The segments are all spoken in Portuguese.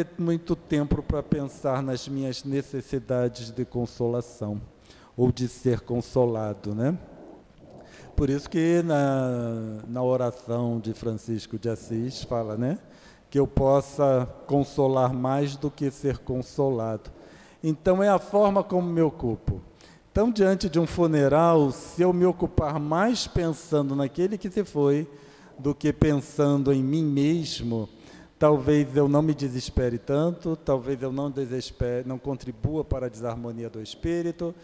ter muito tempo para pensar nas minhas necessidades de consolação, ou de ser consolado, né? Por isso que na oração de Francisco de Assis fala, né? Que eu possa consolar mais do que ser consolado. Então é a forma como me ocupo. Então, diante de um funeral, se eu me ocupar mais pensando naquele que se foi, do que pensando em mim mesmo, talvez eu não me desespere tanto, talvez eu não contribua para a desarmonia do espírito,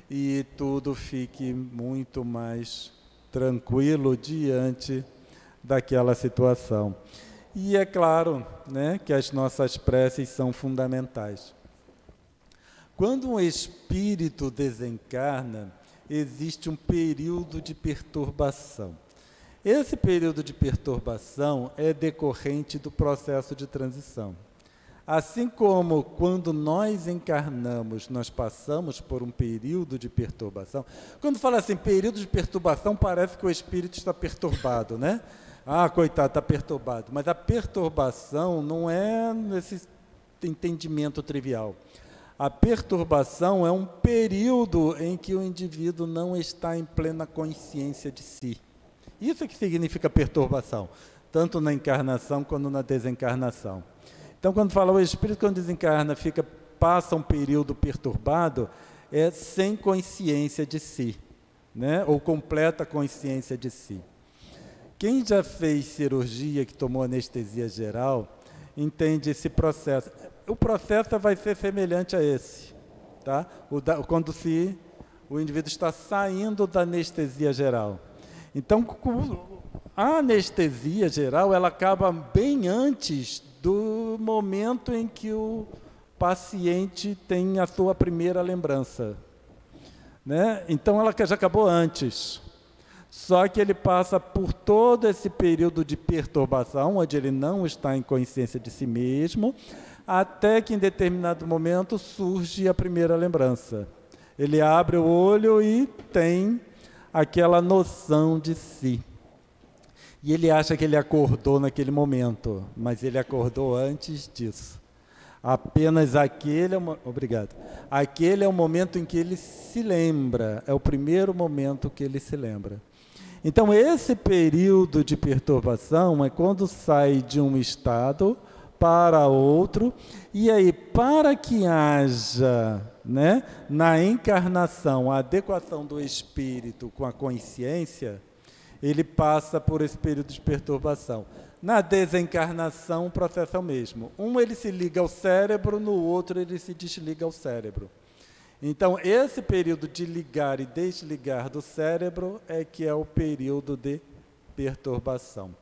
e tudo fique muito mais tranquilo diante daquela situação. E é claro, né, que as nossas preces são fundamentais. Quando um espírito desencarna, existe um período de perturbação. Esse período de perturbação é decorrente do processo de transição. Assim como quando nós encarnamos, nós passamos por um período de perturbação. Quando fala assim, período de perturbação, parece que o espírito está perturbado, né? Ah, coitado, está perturbado. Mas a perturbação não é nesse entendimento trivial. A perturbação é um período em que o indivíduo não está em plena consciência de si. Isso é que significa perturbação, tanto na encarnação quanto na desencarnação. Então, quando fala o espírito, quando desencarna, passa um período perturbado, é sem consciência de si, né? Ou completa consciência de si. Quem já fez cirurgia, que tomou anestesia geral, entende esse processo. O processo vai ser semelhante a esse, tá? Quando o indivíduo está saindo da anestesia geral. Então, a anestesia geral, ela acaba bem antes do momento em que o paciente tem a sua primeira lembrança, né? Então, ela já acabou antes. Só que ele passa por todo esse período de perturbação, onde ele não está em consciência de si mesmo, até que em determinado momento surge a primeira lembrança. Ele abre o olho e tem aquela noção de si. E ele acha que ele acordou naquele momento, mas ele acordou antes disso. Apenas aquele é o momento em que ele se lembra, é o primeiro momento que ele se lembra. Então, esse período de perturbação é quando sai de um estado para outro, e aí, para que haja, né, na encarnação a adequação do espírito com a consciência, ele passa por esse período de perturbação. Na desencarnação, o processo é o mesmo. Um ele se liga ao cérebro, no outro ele se desliga ao cérebro. Então, esse período de ligar e desligar do cérebro é que é o período de perturbação.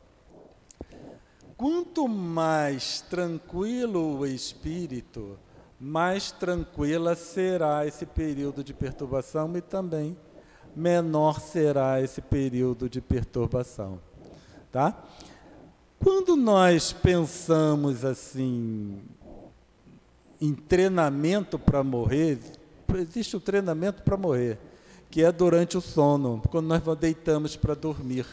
Quanto mais tranquilo o espírito, mais tranquila será esse período de perturbação e também menor será esse período de perturbação, tá? Quando nós pensamos assim em treinamento para morrer, existe o treinamento para morrer, que é durante o sono, quando nós deitamos para dormir.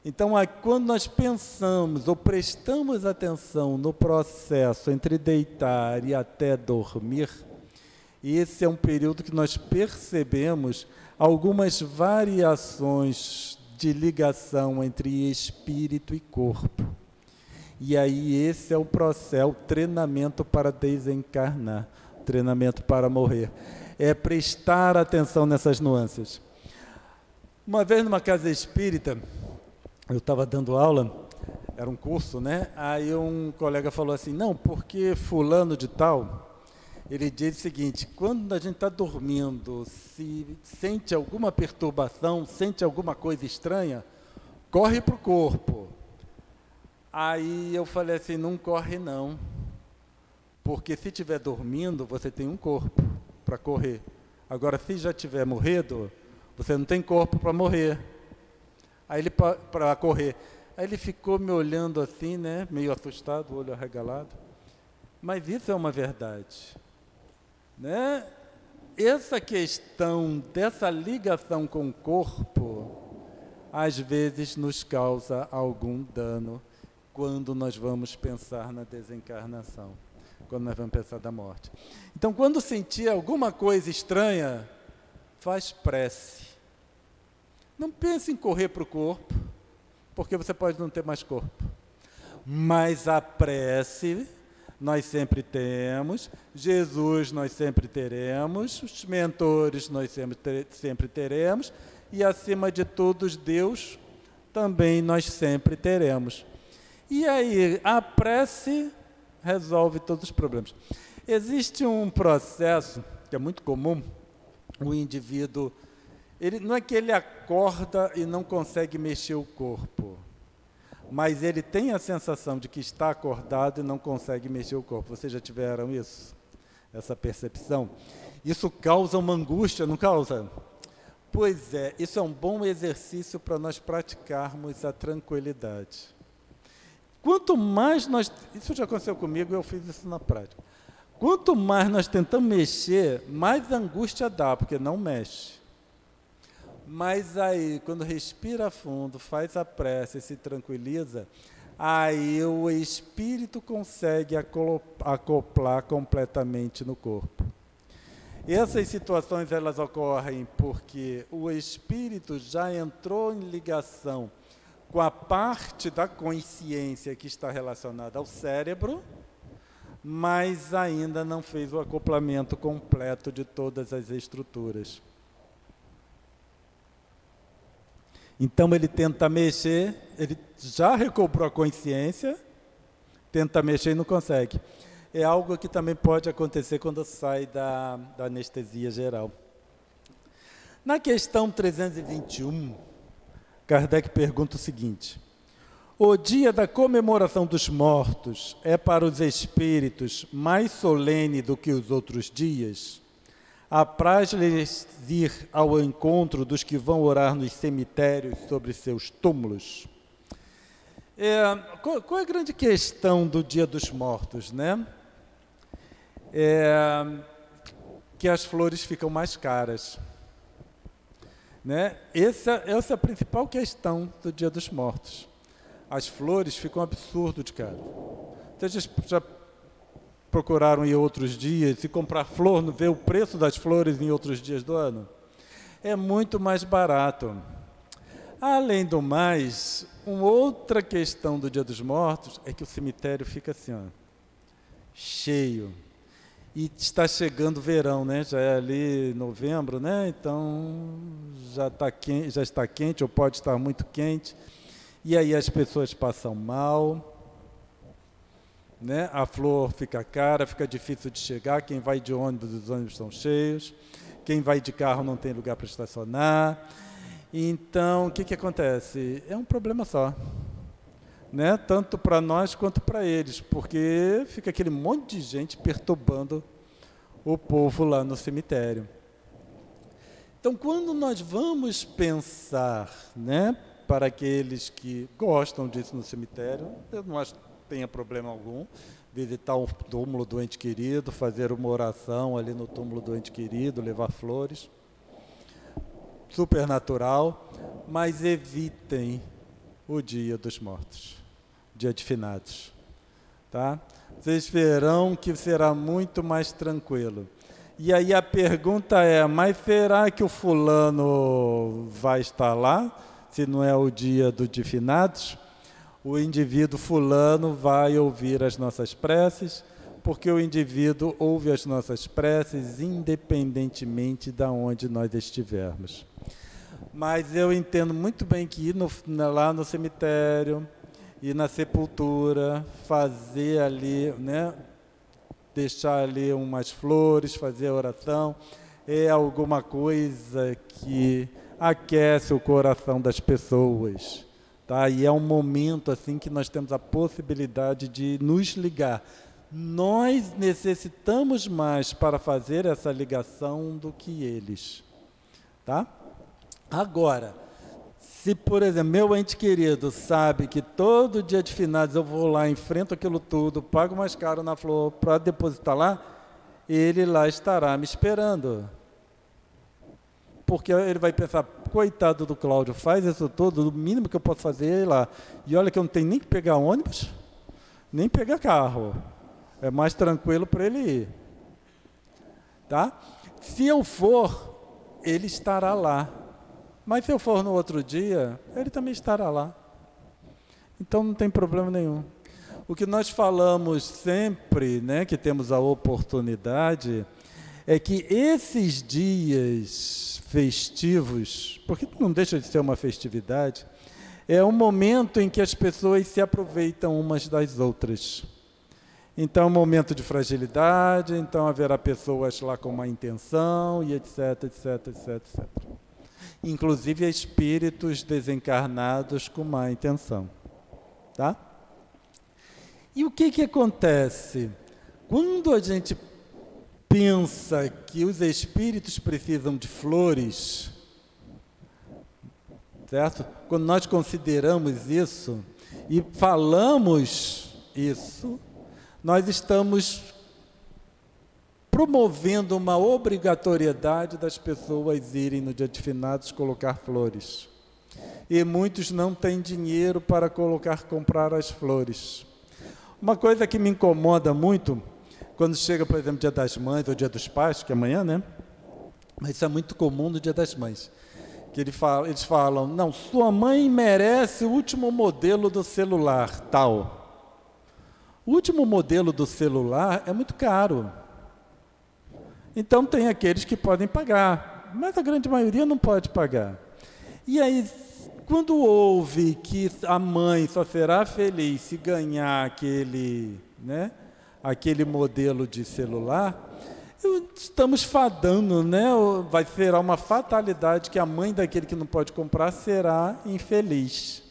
Então, quando nós pensamos ou prestamos atenção no processo entre deitar e até dormir, esse é um período que nós percebemos algumas variações de ligação entre espírito e corpo. E aí esse é o processo, o treinamento para desencarnar, treinamento para morrer. É prestar atenção nessas nuances. Uma vez numa casa espírita, eu estava dando aula, era um curso, né? Aí um colega falou assim, não, porque fulano de tal, ele diz o seguinte, quando a gente está dormindo, se sente alguma perturbação, sente alguma coisa estranha, corre para o corpo. Aí eu falei assim, não corre não, porque se estiver dormindo, você tem um corpo para correr. Agora, se já tiver morrido, você não tem corpo para morrer. Aí ele para correr. Aí ele ficou me olhando assim, né, meio assustado, olho arregalado. Mas isso é uma verdade, né? Essa questão dessa ligação com o corpo, às vezes nos causa algum dano quando nós vamos pensar na desencarnação, quando nós vamos pensar da morte. Então, quando sentir alguma coisa estranha, faz prece. Não pense em correr para o corpo, porque você pode não ter mais corpo. Mas a prece nós sempre temos, Jesus nós sempre teremos, os mentores nós sempre teremos, e acima de tudo, Deus também nós sempre teremos. E aí, a prece resolve todos os problemas. Existe um processo que é muito comum, o indivíduo, não é que ele acorda e não consegue mexer o corpo, mas ele tem a sensação de que está acordado e não consegue mexer o corpo. Vocês já tiveram isso? Essa percepção? Isso causa uma angústia, não causa? Pois é, isso é um bom exercício para nós praticarmos a tranquilidade. Quanto mais nós... Isso já aconteceu comigo, eu fiz isso na prática. Quanto mais nós tentamos mexer, mais angústia dá, porque não mexe. Mas aí, quando respira fundo, faz a prece e se tranquiliza, aí o espírito consegue acoplar completamente no corpo. Essas situações, elas ocorrem porque o espírito já entrou em ligação com a parte da consciência que está relacionada ao cérebro, mas ainda não fez o acoplamento completo de todas as estruturas. Então ele tenta mexer, ele já recobrou a consciência, tenta mexer e não consegue. É algo que também pode acontecer quando sai da anestesia geral. Na questão 321, Kardec pergunta o seguinte: o dia da comemoração dos mortos é para os espíritos mais solene do que os outros dias? Apraz-lhes ir ao encontro dos que vão orar nos cemitérios sobre seus túmulos? Qual é a grande questão do Dia dos Mortos, né? Que as flores ficam mais caras, né? Essa é a principal questão do Dia dos Mortos. As flores ficam absurdo de caro. Vocês já procuraram em outros dias, e comprar flor, ver o preço das flores em outros dias do ano? É muito mais barato. Além do mais, uma outra questão do Dia dos Mortos é que o cemitério fica assim, ó, cheio. E está chegando o verão, né? Já é ali novembro, né? Então já está quente, ou pode estar muito quente. E aí as pessoas passam mal, né? A flor fica cara, fica difícil de chegar. Quem vai de ônibus, os ônibus estão cheios. Quem vai de carro não tem lugar para estacionar. Então, o que acontece? É um problema só, né? Tanto para nós quanto para eles, porque fica aquele monte de gente perturbando o povo lá no cemitério. Então, quando nós vamos pensar, né, para aqueles que gostam disso no cemitério, eu não acho que tenha problema algum, visitar o túmulo do ente querido, fazer uma oração ali no túmulo do ente querido, levar flores, super natural, mas evitem o Dia dos Mortos, Dia de Finados, tá? Vocês verão que será muito mais tranquilo. E aí a pergunta é, mas será que o fulano vai estar lá, se não é o dia de finados? O indivíduo fulano vai ouvir as nossas preces, porque o indivíduo ouve as nossas preces independentemente de onde nós estivermos. Mas eu entendo muito bem que ir lá no cemitério, ir na sepultura, fazer ali, né, deixar ali umas flores, fazer a oração, é alguma coisa que aquece o coração das pessoas, tá? E é um momento assim que nós temos a possibilidade de nos ligar. Nós necessitamos mais para fazer essa ligação do que eles, tá? Agora, se, por exemplo, meu ente querido sabe que todo dia de finados eu vou lá, enfrento aquilo tudo, pago mais caro na flor para depositar lá, ele lá estará me esperando. Porque ele vai pensar, coitado do Cláudio, faz isso tudo, o mínimo que eu posso fazer é ir lá. E olha que eu não tenho nem que pegar ônibus, nem pegar carro. É mais tranquilo para ele ir. Tá? Se eu for, ele estará lá. Mas se eu for no outro dia, ele também estará lá. Então não tem problema nenhum. O que nós falamos sempre, né, que temos a oportunidade, é que esses dias festivos, porque não deixa de ser uma festividade, é um momento em que as pessoas se aproveitam umas das outras. Então é um momento de fragilidade, então haverá pessoas lá com má intenção, e etc, etc, etc, etc. Inclusive espíritos desencarnados com má intenção. Tá? E o que acontece? Quando a gente pensa que os espíritos precisam de flores, certo? Quando nós consideramos isso e falamos isso, nós estamos promovendo uma obrigatoriedade das pessoas irem no dia de finados colocar flores. E muitos não têm dinheiro para comprar as flores. Uma coisa que me incomoda muito, quando chega, por exemplo, Dia das Mães ou Dia dos Pais, que é amanhã, né? Mas isso é muito comum no Dia das Mães. Que eles falam, não, sua mãe merece o último modelo do celular, tal. O último modelo do celular é muito caro. Então tem aqueles que podem pagar, mas a grande maioria não pode pagar. E aí, quando ouve que a mãe só será feliz se ganhar aquele, né, aquele modelo de celular, estamos fadando, né? Vai ser uma fatalidade que a mãe daquele que não pode comprar será infeliz.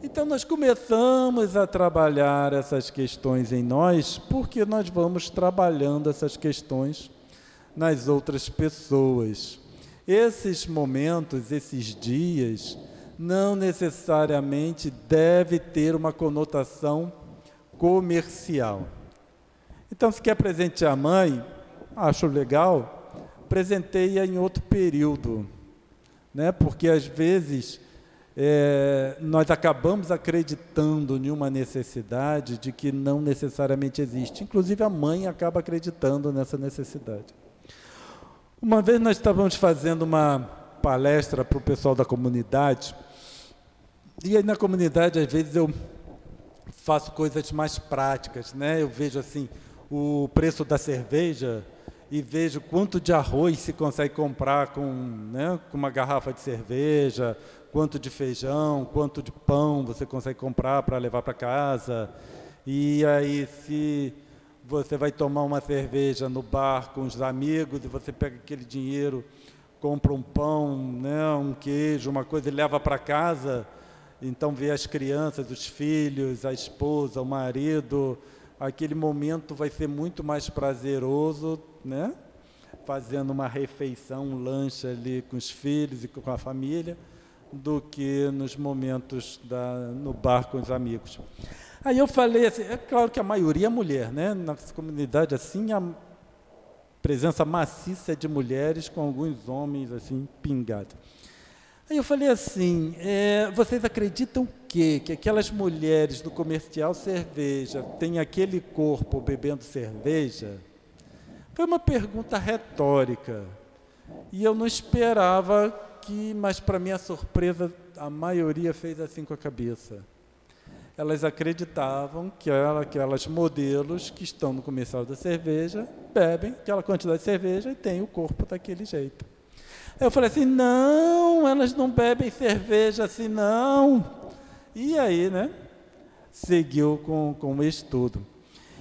Então nós começamos a trabalhar essas questões em nós, porque nós vamos trabalhando essas questões nas outras pessoas. Esses momentos, esses dias, não necessariamente deve ter uma conotação comercial. Então, se quer presentear a mãe, acho legal, presenteia em outro período, né? Porque às vezes nós acabamos acreditando em uma necessidade de que não necessariamente existe. Inclusive a mãe acaba acreditando nessa necessidade. Uma vez nós estávamos fazendo uma palestra para o pessoal da comunidade, e aí na comunidade às vezes eu faço coisas mais práticas, né? Eu vejo assim o preço da cerveja e vejo quanto de arroz se consegue comprar com, né, com uma garrafa de cerveja, quanto de feijão, quanto de pão você consegue comprar para levar para casa. E aí, se você vai tomar uma cerveja no bar com os amigos e você pega aquele dinheiro, compra um pão, né, um queijo, uma coisa e leva para casa, então vê as crianças, os filhos, a esposa, o marido, aquele momento vai ser muito mais prazeroso, né, fazendo uma refeição, um lanche ali com os filhos e com a família, do que nos momentos no bar com os amigos. Aí eu falei assim, é claro que a maioria é mulher, né? Na comunidade assim, a presença maciça de mulheres com alguns homens assim, pingados. Aí eu falei assim, vocês acreditam o quê? Que aquelas mulheres do comercial cerveja têm aquele corpo bebendo cerveja? Foi uma pergunta retórica. E eu não esperava mas para minha surpresa, a maioria fez assim com a cabeça. Elas acreditavam que aquelas modelos que estão no comercial da cerveja bebem aquela quantidade de cerveja e têm o corpo daquele jeito. Aí eu falei assim, não, elas não bebem cerveja assim, não. E aí, né, seguiu com o estudo.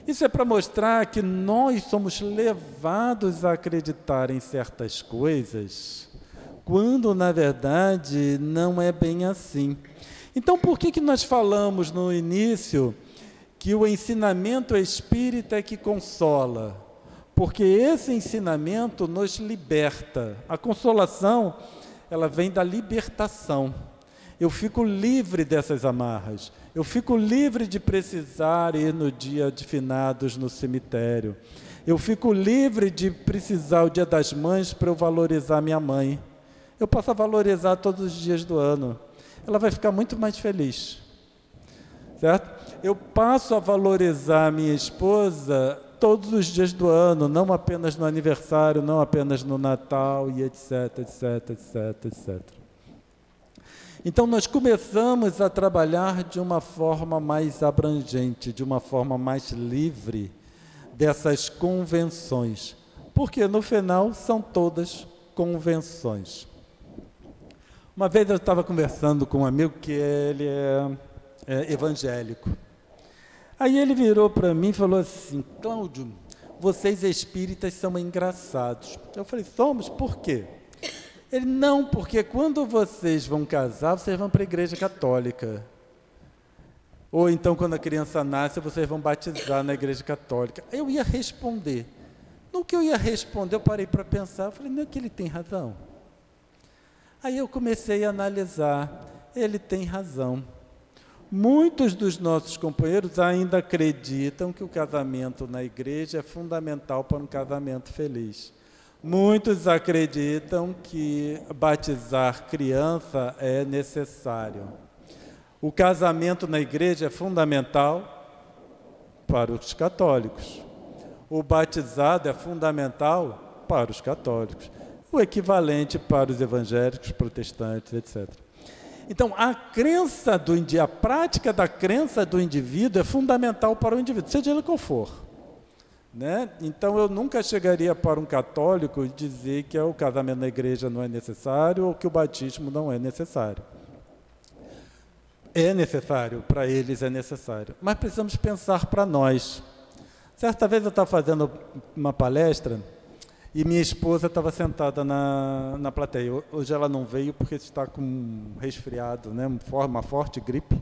Isso é para mostrar que nós somos levados a acreditar em certas coisas, quando, na verdade, não é bem assim. Então, por que nós falamos no início que o ensinamento espírita é que consola? Porque esse ensinamento nos liberta. A consolação, ela vem da libertação. Eu fico livre dessas amarras. Eu fico livre de precisar ir no dia de finados no cemitério. Eu fico livre de precisar o Dia das Mães para eu valorizar minha mãe. eu possa valorizar todos os dias do ano. Ela vai ficar muito mais feliz, certo? Eu passo a valorizar a minha esposa todos os dias do ano, não apenas no aniversário, não apenas no Natal, e etc, etc, etc, etc. Então, nós começamos a trabalhar de uma forma mais abrangente, de uma forma mais livre dessas convenções, porque no final são todas convenções. Uma vez eu estava conversando com um amigo que ele é evangélico. Aí ele virou para mim e falou assim: Cláudio, vocês espíritas são engraçados. Eu falei: somos, por quê? Ele: não, porque quando vocês vão casar, vocês vão para a igreja católica. Ou então, quando a criança nasce, vocês vão batizar na igreja católica. Eu ia responder. No que eu ia responder, eu parei para pensar. Eu falei: não é que ele tem razão. Aí eu comecei a analisar. Ele tem razão. Muitos dos nossos companheiros ainda acreditam que o casamento na igreja é fundamental para um casamento feliz. Muitos acreditam que batizar criança é necessário. O casamento na igreja é fundamental para os católicos. O batizado é fundamental para os católicos. O equivalente para os evangélicos, protestantes, etc. Então, a prática da crença do indivíduo é fundamental para o indivíduo, seja ele qual for. Né? Então, eu nunca chegaria para um católico e dizer que o casamento na igreja não é necessário ou que o batismo não é necessário. É necessário, para eles é necessário. Mas precisamos pensar para nós. Certa vez eu estava fazendo uma palestra e minha esposa estava sentada na plateia. Hoje ela não veio porque está com um resfriado, né? Uma forte gripe,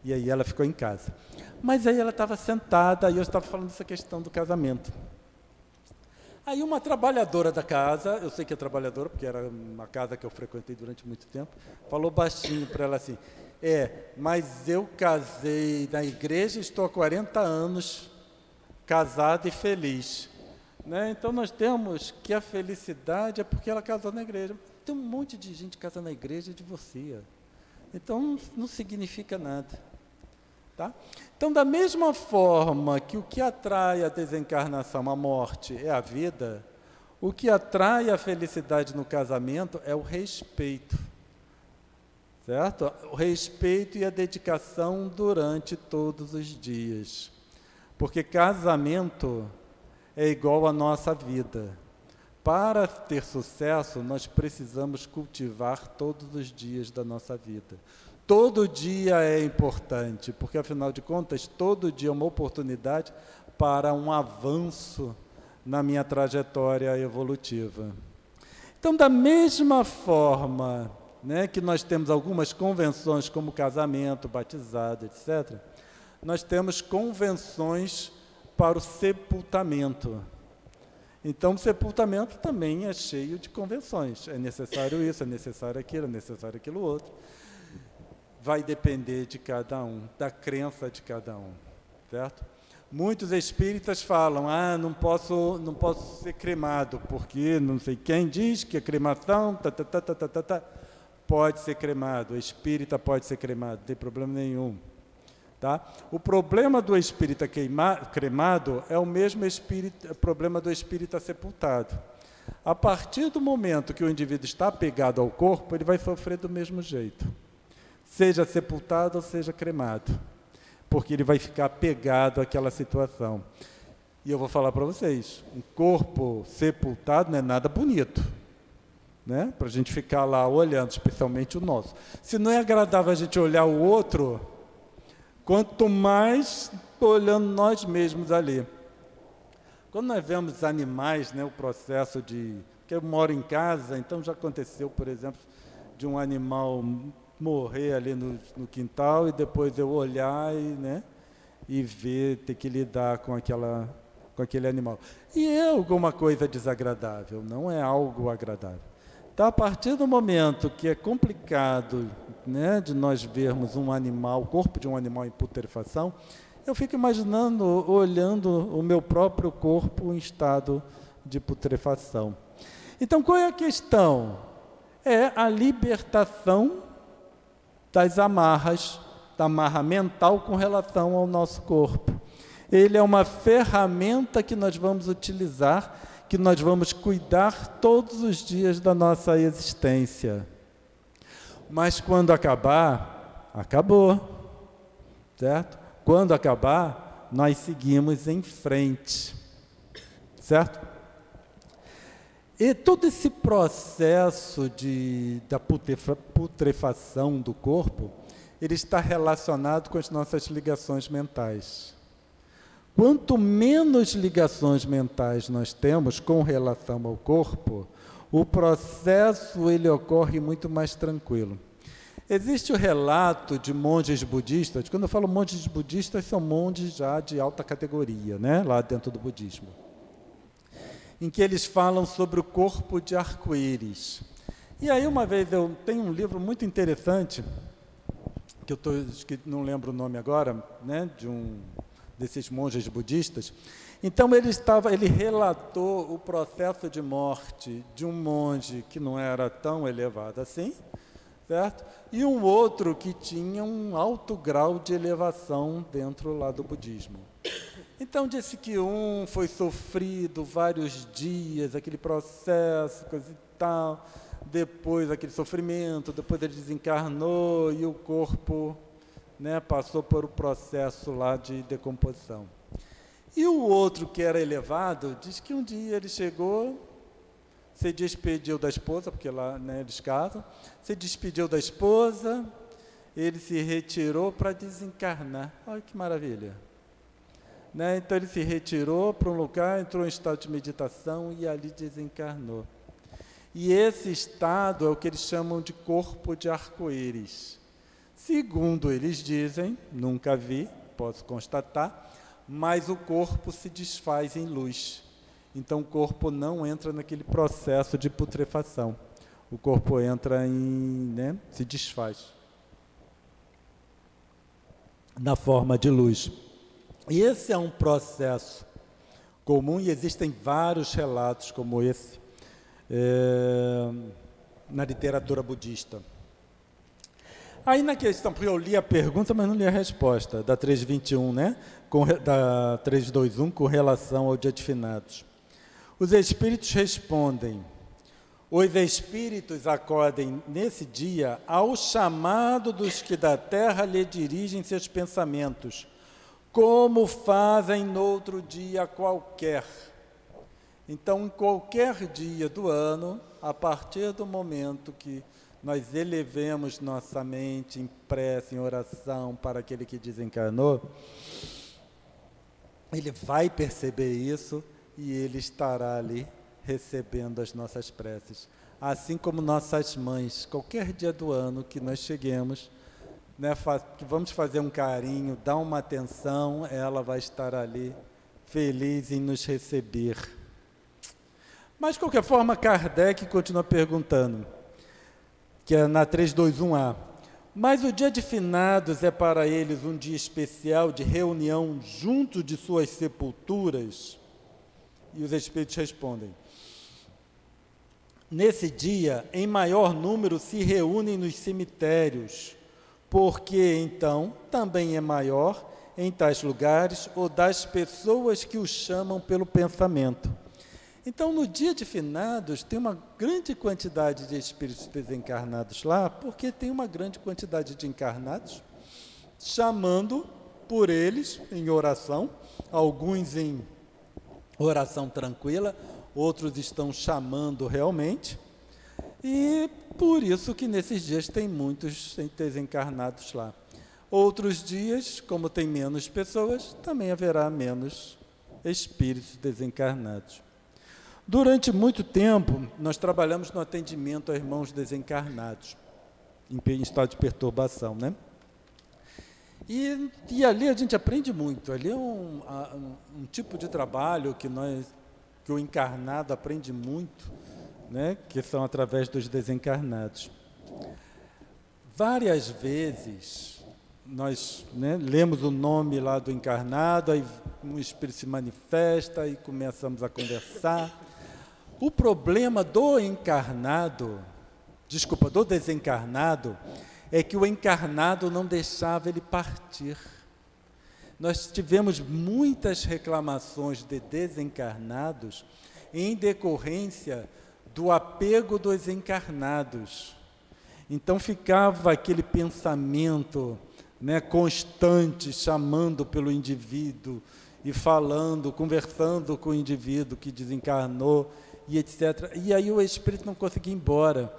e aí ela ficou em casa. Mas aí ela estava sentada e eu estava falando dessa questão do casamento. Aí uma trabalhadora da casa, eu sei que é trabalhadora, porque era uma casa que eu frequentei durante muito tempo, falou baixinho para ela assim: mas eu casei na igreja e estou há 40 anos casada e feliz. Né? Então, nós temos que a felicidade é porque ela casou na igreja. Tem um monte de gente que casa na igreja e divorcia. Então, não significa nada. Tá? Então, da mesma forma que o que atrai a desencarnação, a morte, é a vida, o que atrai a felicidade no casamento é o respeito. Certo? O respeito e a dedicação durante todos os dias. Porque casamento é igual à nossa vida. Para ter sucesso, nós precisamos cultivar todos os dias da nossa vida. Todo dia é importante, porque, afinal de contas, todo dia é uma oportunidade para um avanço na minha trajetória evolutiva. Então, da mesma forma, né, que nós temos algumas convenções, como casamento, batizado, etc., nós temos convenções para o sepultamento. Então, o sepultamento também é cheio de convenções. É necessário isso, é necessário aquilo outro. Vai depender de cada um, da crença de cada um, certo? Muitos espíritas falam: não posso ser cremado, porque não sei quem diz que a cremação pode ser cremado, o espírita pode ser cremado, não tem problema nenhum. Tá? O problema do espírita cremado é o mesmo problema do espírita sepultado. A partir do momento que o indivíduo está apegado ao corpo, ele vai sofrer do mesmo jeito, seja sepultado ou seja cremado, porque ele vai ficar apegado àquela situação. E eu vou falar para vocês, um corpo sepultado não é nada bonito, né? Para a gente ficar lá olhando, especialmente o nosso. Se não é agradável a gente olhar o outro, quanto mais olhando nós mesmos ali. Quando nós vemos animais, né, o processo de... Porque eu moro em casa, então já aconteceu, por exemplo, de um animal morrer ali no quintal e depois eu olhar e ver, ter que lidar com aquele animal. E é alguma coisa desagradável, não é algo agradável. Então, a partir do momento que é complicado, né, de nós vermos um animal, o corpo de um animal em putrefação, eu fico imaginando, olhando o meu próprio corpo em estado de putrefação. Então, qual é a questão? é a libertação das amarras, da amarra mental com relação ao nosso corpo. Ele é uma ferramenta que nós vamos utilizar, que nós vamos cuidar todos os dias da nossa existência. Mas quando acabar, acabou, certo? Quando acabar, nós seguimos em frente, certo? E todo esse processo da putrefação do corpo, ele está relacionado com as nossas ligações mentais. Quanto menos ligações mentais nós temos com relação ao corpo, o processo ele ocorre muito mais tranquilo. Existe o relato de monges budistas. Quando eu falo monges budistas, são monges já de alta categoria, né? Lá dentro do budismo, em que eles falam sobre o corpo de arco-íris. E aí uma vez eu tenho um livro muito interessante, que não lembro o nome agora, né? Desses monges budistas. Então ele relatou o processo de morte de um monge que não era tão elevado assim, certo? E um outro que tinha um alto grau de elevação dentro lá do budismo. Então disse que um foi sofrido vários dias, aquele processo, coisa e tal, depois aquele sofrimento, depois ele desencarnou e o corpo, né, passou por um processo lá de decomposição. E o outro, que era elevado, diz que um dia ele chegou, se despediu da esposa, porque lá, né, eles casam, se despediu da esposa, ele se retirou para desencarnar. Olha que maravilha! Né? Então ele se retirou para um lugar, entrou em estado de meditação e ali desencarnou. E esse estado é o que eles chamam de corpo de arco-íris. Segundo eles dizem, nunca vi, posso constatar, mas o corpo se desfaz em luz. Então o corpo não entra naquele processo de putrefação. O corpo entra né, se desfaz na forma de luz. E esse é um processo comum e existem vários relatos como esse na literatura budista. Aí na questão, porque eu li a pergunta, mas não li a resposta, da 321, né? Da 321, com relação ao dia de finados. Os espíritos respondem: os espíritos acodem nesse dia ao chamado dos que da terra lhe dirigem seus pensamentos, como fazem noutro dia qualquer. Então, em qualquer dia do ano, a partir do momento que nós elevemos nossa mente em prece, em oração para aquele que desencarnou, ele vai perceber isso e ele estará ali recebendo as nossas preces. Assim como nossas mães, qualquer dia do ano que nós cheguemos, né, que vamos fazer um carinho, dar uma atenção, ela vai estar ali feliz em nos receber. Mas, de qualquer forma, Kardec continua perguntando, que é na 321A. Mas o dia de finados é para eles um dia especial de reunião junto de suas sepulturas? E os espíritos respondem: nesse dia, em maior número se reúnem nos cemitérios, porque então também é maior em tais lugares o das pessoas que o chamam pelo pensamento. Então, no dia de finados, tem uma grande quantidade de espíritos desencarnados lá, porque tem uma grande quantidade de encarnados, chamando por eles em oração, alguns em oração tranquila, outros estão chamando realmente, e por isso que nesses dias tem muitos desencarnados lá. Outros dias, como tem menos pessoas, também haverá menos espíritos desencarnados. Durante muito tempo, nós trabalhamos no atendimento a irmãos desencarnados, em estado de perturbação, né? E ali a gente aprende muito. Ali é um tipo de trabalho que o encarnado aprende muito, né? Que são através dos desencarnados. Várias vezes, nós, né, lemos o nome lá do encarnado, aí um espírito se manifesta e começamos a conversar. O problema do encarnado do desencarnado, é que o encarnado não deixava ele partir. Nós tivemos muitas reclamações de desencarnados em decorrência do apego dos encarnados. Então ficava aquele pensamento, né, constante, chamando pelo indivíduo e falando, conversando com o indivíduo que desencarnou e etc. E aí o espírito não conseguia ir embora.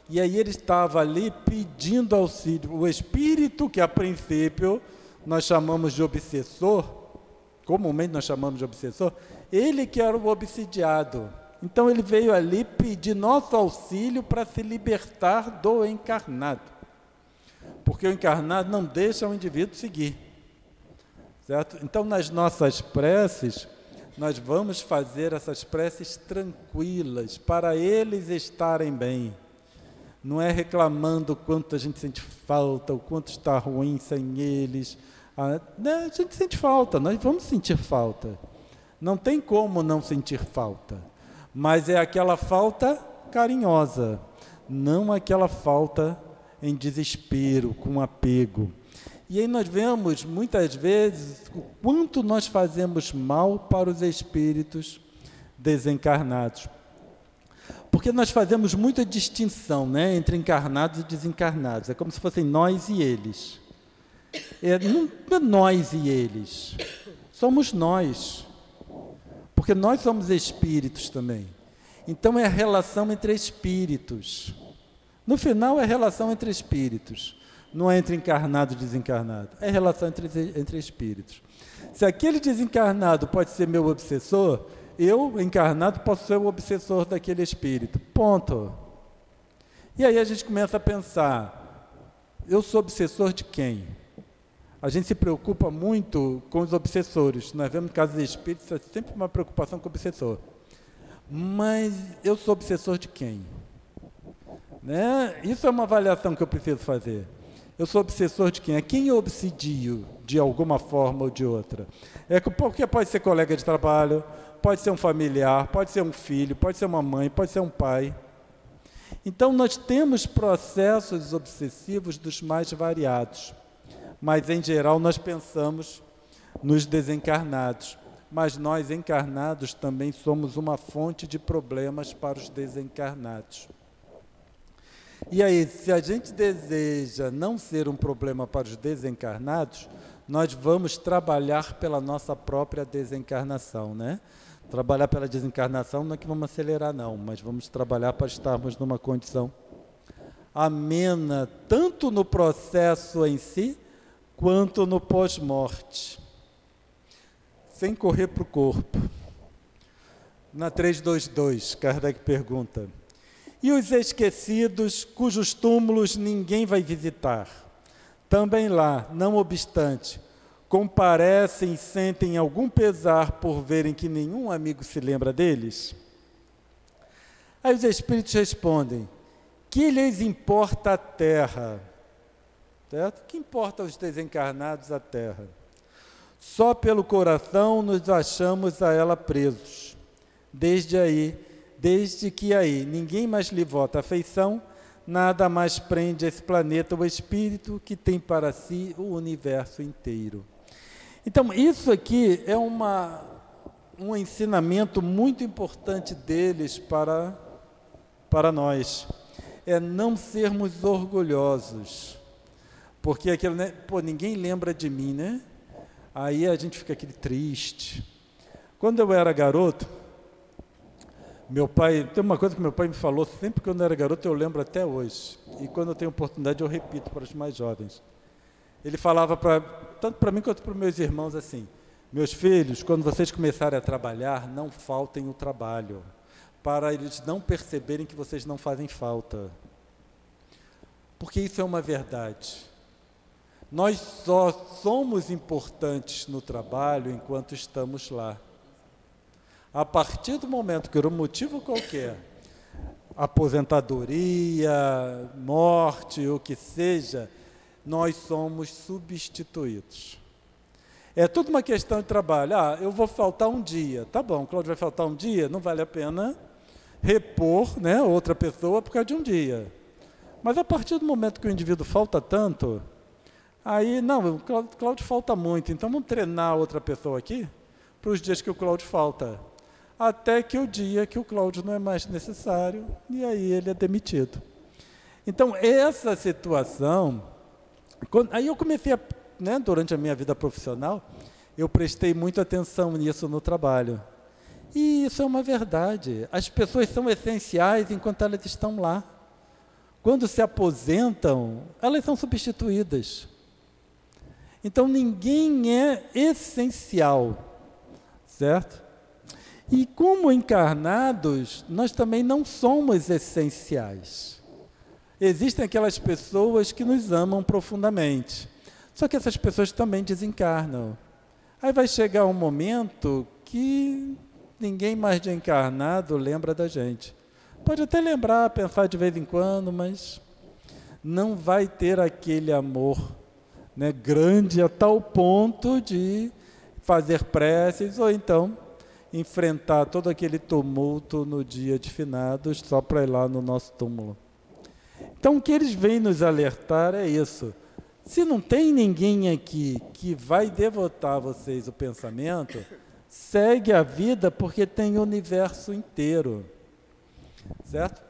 E aí ele estava ali pedindo auxílio. O espírito, que a princípio nós chamamos de obsessor, comumente nós chamamos de obsessor, ele que era o obsidiado. Então ele veio ali pedir nosso auxílio para se libertar do encarnado. Porque o encarnado não deixa o indivíduo seguir. Certo? Então nas nossas preces, nós vamos fazer essas preces tranquilas, para eles estarem bem. Não é reclamando o quanto a gente sente falta, o quanto está ruim sem eles. A gente sente falta, nós vamos sentir falta. Não tem como não sentir falta. Mas é aquela falta carinhosa, não aquela falta em desespero, com apego. E aí nós vemos, muitas vezes, o quanto nós fazemos mal para os espíritos desencarnados. Porque nós fazemos muita distinção, né, entre encarnados e desencarnados. É como se fossem nós e eles. Não é nós e eles. Somos nós. Porque nós somos espíritos também. Então é a relação entre espíritos. No final é a relação entre espíritos. Não é entre encarnado e desencarnado. É a relação entre espíritos. Se aquele desencarnado pode ser meu obsessor, eu, encarnado, posso ser o obsessor daquele espírito. Ponto. E aí a gente começa a pensar, eu sou obsessor de quem? A gente se preocupa muito com os obsessores. Nós vemos casos de espíritos, é sempre uma preocupação com o obsessor. Mas eu sou obsessor de quem? Né? Isso é uma avaliação que eu preciso fazer. Eu sou obsessor de quem? A quem eu obsidio de alguma forma ou de outra? Porque pode ser colega de trabalho, pode ser um familiar, pode ser um filho, pode ser uma mãe, pode ser um pai. Então, nós temos processos obsessivos dos mais variados. Mas, em geral, nós pensamos nos desencarnados. Mas nós, encarnados, também somos uma fonte de problemas para os desencarnados. E aí, se a gente deseja não ser um problema para os desencarnados, nós vamos trabalhar pela nossa própria desencarnação, né? Trabalhar pela desencarnação não é que vamos acelerar, não, mas vamos trabalhar para estarmos numa condição amena, tanto no processo em si, quanto no pós-morte, sem correr para o corpo. Na 322, Kardec pergunta, e os esquecidos, cujos túmulos ninguém vai visitar, também lá, não obstante, comparecem e sentem algum pesar por verem que nenhum amigo se lembra deles? Aí os espíritos respondem, que lhes importa a terra? Certo? Que importa aos desencarnados a terra? Só pelo coração nos achamos a ela presos. Desde que aí ninguém mais lhe vota afeição, nada mais prende esse planeta o espírito que tem para si o universo inteiro. Então, isso aqui é um ensinamento muito importante deles para nós. É não sermos orgulhosos. Porque aquilo, né? Ninguém lembra de mim, né? Aí a gente fica aquele triste. Quando eu era garoto, meu pai, tem uma coisa que meu pai me falou, sempre que eu era garoto, eu lembro até hoje. E quando eu tenho oportunidade, eu repito para os mais jovens. Ele falava, tanto para mim quanto para os meus irmãos, assim, meus filhos, quando vocês começarem a trabalhar, não faltem o trabalho, para eles não perceberem que vocês não fazem falta. Porque isso é uma verdade. Nós só somos importantes no trabalho enquanto estamos lá. A partir do momento que, por um motivo qualquer, aposentadoria, morte, o que seja, nós somos substituídos. É tudo uma questão de trabalho. Eu vou faltar um dia. Tá bom, Cláudio vai faltar um dia, não vale a pena repor, né, outra pessoa por causa de um dia. Mas a partir do momento que o indivíduo falta tanto, aí, não, o Cláudio falta muito, então vamos treinar outra pessoa aqui para os dias que o Cláudio falta. Até que o dia que o Cláudio não é mais necessário, e aí ele é demitido. Então, essa situação... Aí eu comecei, durante a minha vida profissional, eu prestei muita atenção nisso no trabalho. E isso é uma verdade. As pessoas são essenciais enquanto elas estão lá. Quando se aposentam, elas são substituídas. Então, ninguém é essencial, certo? E como encarnados, nós também não somos essenciais. Existem aquelas pessoas que nos amam profundamente, só que essas pessoas também desencarnam. Aí vai chegar um momento que ninguém mais de encarnado lembra da gente. Pode até lembrar, pensar de vez em quando, mas não vai ter aquele amor, grande a tal ponto de fazer preces ou então enfrentar todo aquele tumulto no dia de finados só para ir lá no nosso túmulo. Então, o que eles vêm nos alertar é isso. Se não tem ninguém aqui que vai devotar a vocês o pensamento, segue a vida porque tem o universo inteiro. Certo?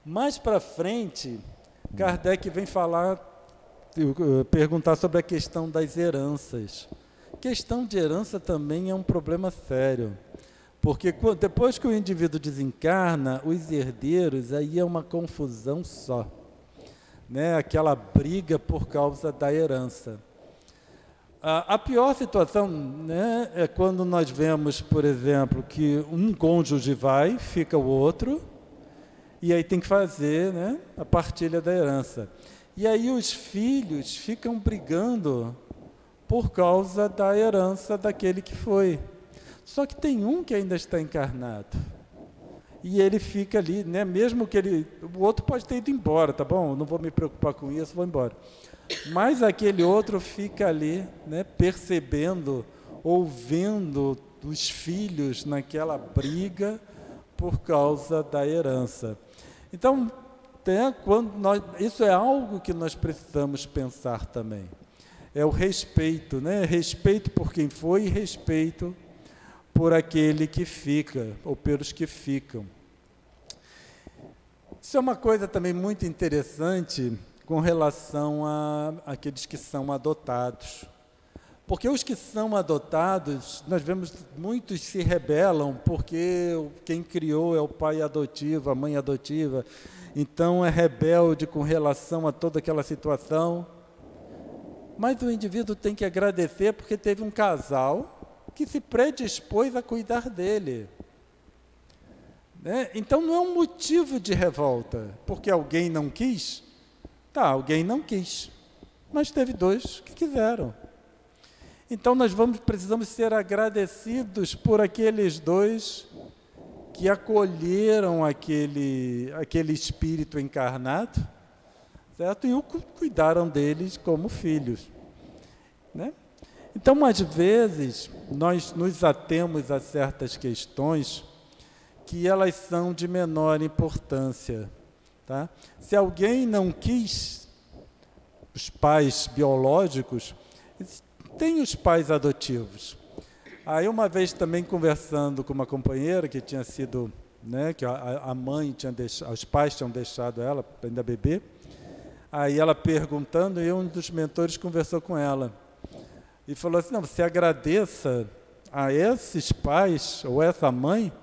Mais para frente, Kardec vem perguntar sobre a questão das heranças. A questão de herança também é um problema sério. Porque depois que o indivíduo desencarna, os herdeiros, aí é uma confusão só. Aquela briga por causa da herança. A pior situação é quando nós vemos, por exemplo, que um cônjuge vai, fica o outro, e aí tem que fazer a partilha da herança. E aí os filhos ficam brigando por causa da herança daquele que foi. Só que tem um que ainda está encarnado. E ele fica ali, mesmo que o outro pode ter ido embora, tá bom? Não vou me preocupar com isso, vou embora. Mas aquele outro fica ali, percebendo, ouvindo os filhos naquela briga por causa da herança. Então, isso é algo que nós precisamos pensar também. É o respeito, respeito por quem foi e respeito por aquele que fica, ou pelos que ficam. Isso é uma coisa também muito interessante com relação àqueles que são adotados. Porque os que são adotados, nós vemos muitos se rebelam porque quem criou é o pai adotivo, a mãe adotiva, então é rebelde com relação a toda aquela situação. Mas o indivíduo tem que agradecer porque teve um casal que se predispôs a cuidar dele. Então não é um motivo de revolta, porque alguém não quis. Tá, alguém não quis, mas teve dois que quiseram. Então nós precisamos ser agradecidos por aqueles dois que acolheram aquele espírito encarnado, certo? E cuidaram deles como filhos. Então, às vezes, nós nos atemos a certas questões que elas são de menor importância. Tá? Se alguém não quis os pais biológicos, tem os pais adotivos. Aí, uma vez também conversando com uma companheira que tinha sido, que a mãe tinha deixado, os pais tinham deixado ela ainda bebê, aí ela perguntando, e um dos mentores conversou com ela. E falou assim, não, você agradeça a esses pais ou essa mãe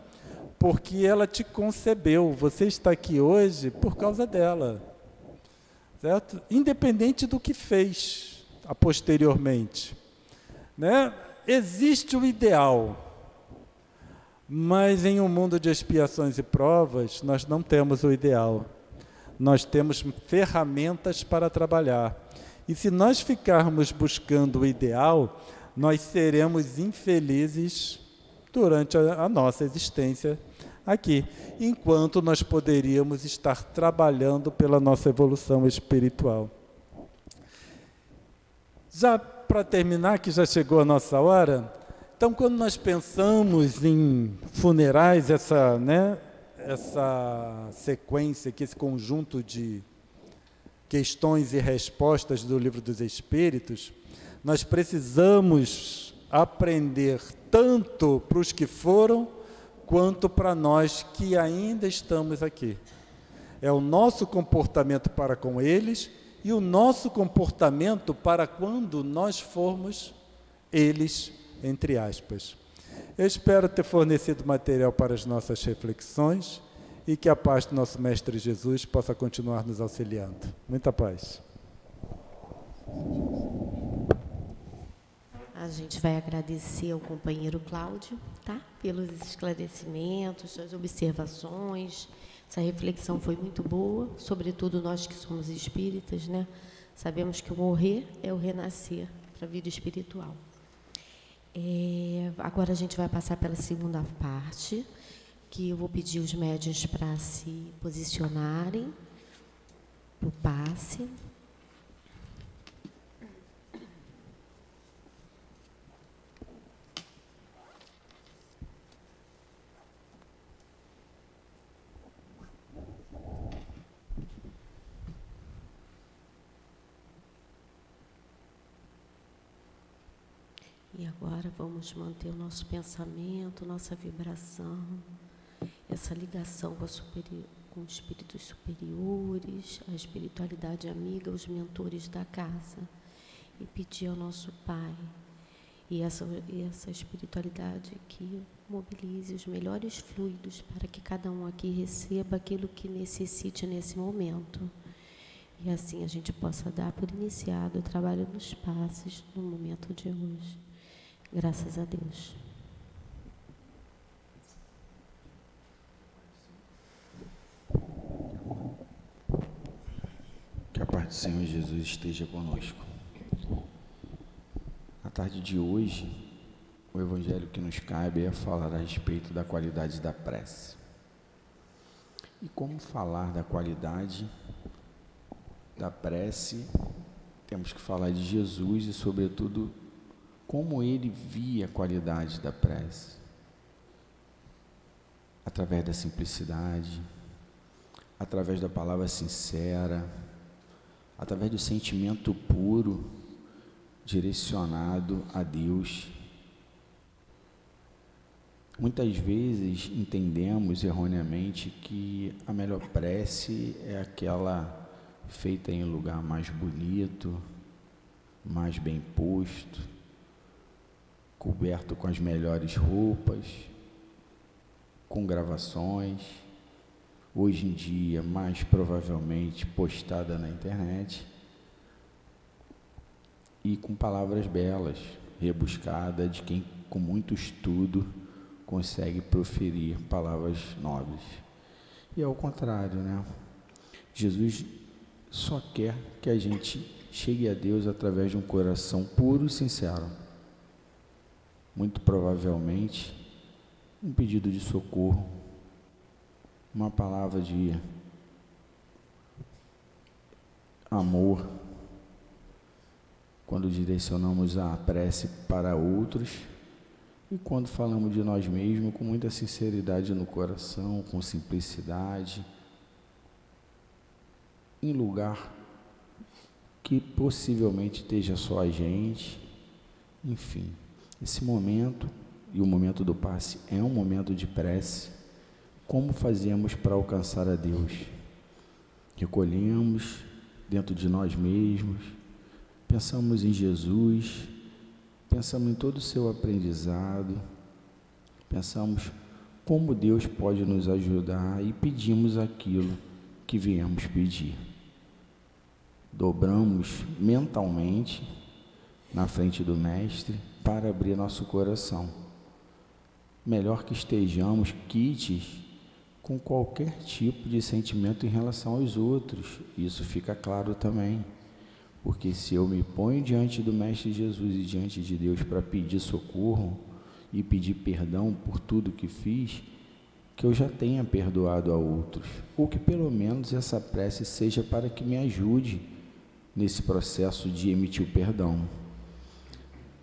porque ela te concebeu. Você está aqui hoje por causa dela. Certo? Independente do que fez posteriormente. Existe o ideal, mas em um mundo de expiações e provas, nós não temos o ideal. Nós temos ferramentas para trabalhar. E se nós ficarmos buscando o ideal, nós seremos infelizes durante a nossa existência aqui, enquanto nós poderíamos estar trabalhando pela nossa evolução espiritual. Já para terminar, que já chegou a nossa hora, então quando nós pensamos em funerais, essa sequência aqui, esse conjunto de questões e respostas do Livro dos Espíritos, nós precisamos aprender tanto para os que foram, quanto para nós que ainda estamos aqui. É o nosso comportamento para com eles e o nosso comportamento para quando nós formos eles, entre aspas. Eu espero ter fornecido material para as nossas reflexões e que a paz do nosso Mestre Jesus possa continuar nos auxiliando. Muita paz. A gente vai agradecer ao companheiro Cláudio, tá? Pelos esclarecimentos, suas observações. Essa reflexão foi muito boa, sobretudo nós que somos espíritas, né? Sabemos que o morrer é o renascer para a vida espiritual. Agora a gente vai passar pela segunda parte, que eu vou pedir os médiuns para se posicionarem para o passe. E agora vamos manter o nosso pensamento, nossa vibração, essa ligação com os espíritos superiores, a espiritualidade amiga, os mentores da casa, e pedir ao nosso Pai e essa espiritualidade que mobilize os melhores fluidos para que cada um aqui receba aquilo que necessite nesse momento. E assim a gente possa dar por iniciado o trabalho dos passes no momento de hoje. Graças a Deus. Que a paz do Senhor Jesus esteja conosco. Na tarde de hoje, o evangelho que nos cabe é falar a respeito da qualidade da prece. E como falar da qualidade da prece, temos que falar de Jesus e, sobretudo, como ele via a qualidade da prece. Através da simplicidade, através da palavra sincera, através do sentimento puro, direcionado a Deus. Muitas vezes entendemos erroneamente que a melhor prece é aquela feita em um lugar mais bonito, mais bem posto, coberto com as melhores roupas, com gravações, hoje em dia mais provavelmente postada na internet, e com palavras belas, rebuscadas, de quem com muito estudo consegue proferir palavras nobres. E ao contrário, né? Jesus só quer que a gente chegue a Deus através de um coração puro e sincero. Muito provavelmente, um pedido de socorro, uma palavra de amor, quando direcionamos a prece para outros e quando falamos de nós mesmos com muita sinceridade no coração, com simplicidade, em lugar que possivelmente esteja só a gente, enfim. Esse momento, e o momento do passe, é um momento de prece. Como fazemos para alcançar a Deus? Recolhemos dentro de nós mesmos, pensamos em Jesus, pensamos em todo o seu aprendizado, pensamos como Deus pode nos ajudar e pedimos aquilo que viemos pedir. Dobramos mentalmente na frente do Mestre para abrir nosso coração. Melhor que estejamos quites com qualquer tipo de sentimento em relação aos outros. Isso fica claro também. Porque se eu me ponho diante do Mestre Jesus e diante de Deus para pedir socorro e pedir perdão por tudo que fiz, que eu já tenha perdoado a outros. Ou que pelo menos essa prece seja para que me ajude nesse processo de emitir o perdão.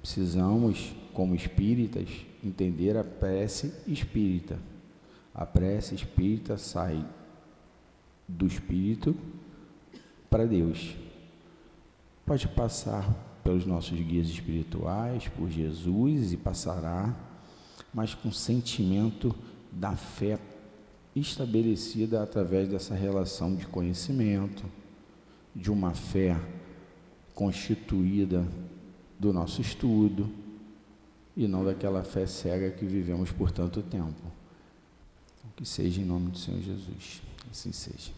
Precisamos, como espíritas, entender a prece espírita. A prece espírita sai do espírito para Deus. Pode passar pelos nossos guias espirituais, por Jesus, e passará, mas com sentimento da fé estabelecida através dessa relação de conhecimento, de uma fé constituída do nosso estudo, e não daquela fé cega que vivemos por tanto tempo. Então, que seja em nome do Senhor Jesus. Assim seja.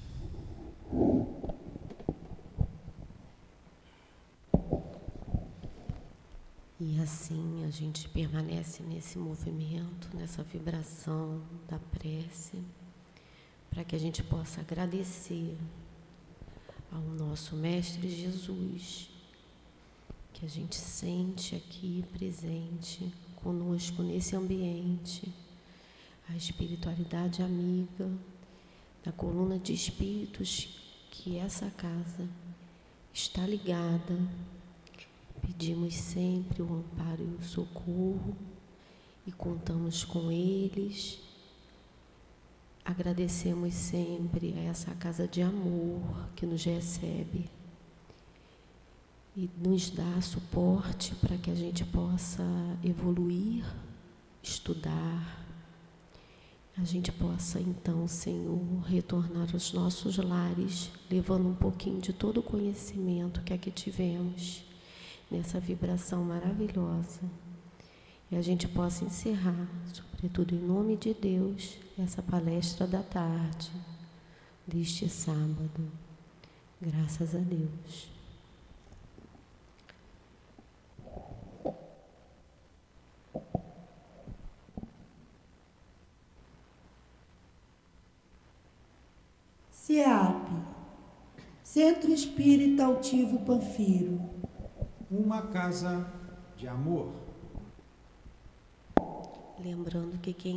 E assim a gente permanece nesse movimento, nessa vibração da prece, para que a gente possa agradecer ao nosso Mestre Jesus, que a gente sente aqui presente conosco nesse ambiente, a espiritualidade amiga da coluna de espíritos que essa casa está ligada. Pedimos sempre o amparo e o socorro e contamos com eles. Agradecemos sempre a essa casa de amor que nos recebe e nos dá suporte para que a gente possa evoluir, estudar. A gente possa, então, Senhor, retornar aos nossos lares, levando um pouquinho de todo o conhecimento que aqui tivemos, nessa vibração maravilhosa. E a gente possa encerrar, sobretudo em nome de Deus, essa palestra da tarde, deste sábado. Graças a Deus. CEAP, Centro Espírita Altivo Panfiro. Uma casa de amor. Lembrando que quem